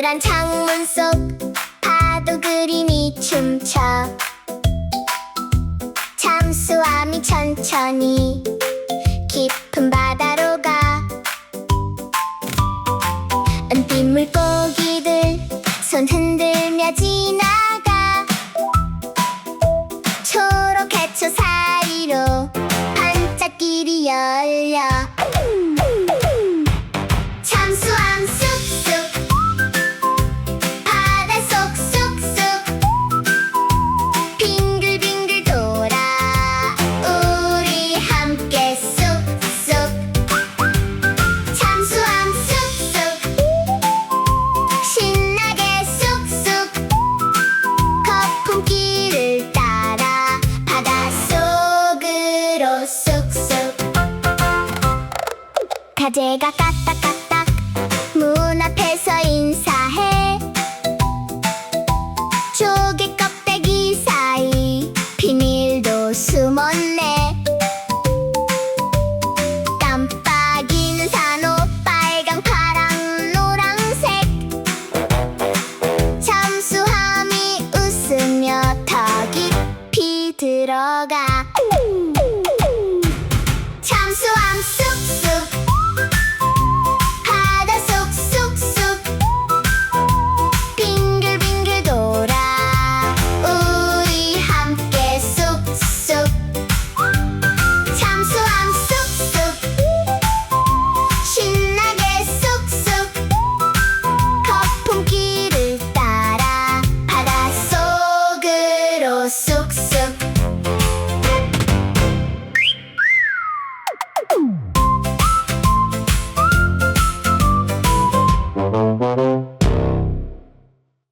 동그란 창문 속 파도 그림이 춤춰 잠수함이 천천히 깊은 바다로 가. 은빛 물고기들 손 흔들며 지나가. 초록 해초 사이로 반짝길이 열려. 잠수함 쑥쑥 바다 속 쑥쑥 빙글빙글 돌아. 우리 함께 쑥쑥. 잠수함 쑥쑥 신나게 쑥쑥 거품길을 따라 바닷속으로 쑥쑥. 가재가 까딱까딱 문 앞에서 인사해. 조개 껍데기 사이 비닐도 숨었네. 깜빡이는 산호 빨강 파랑 노랑색. 잠수함이 웃으며 더 깊이 들어가.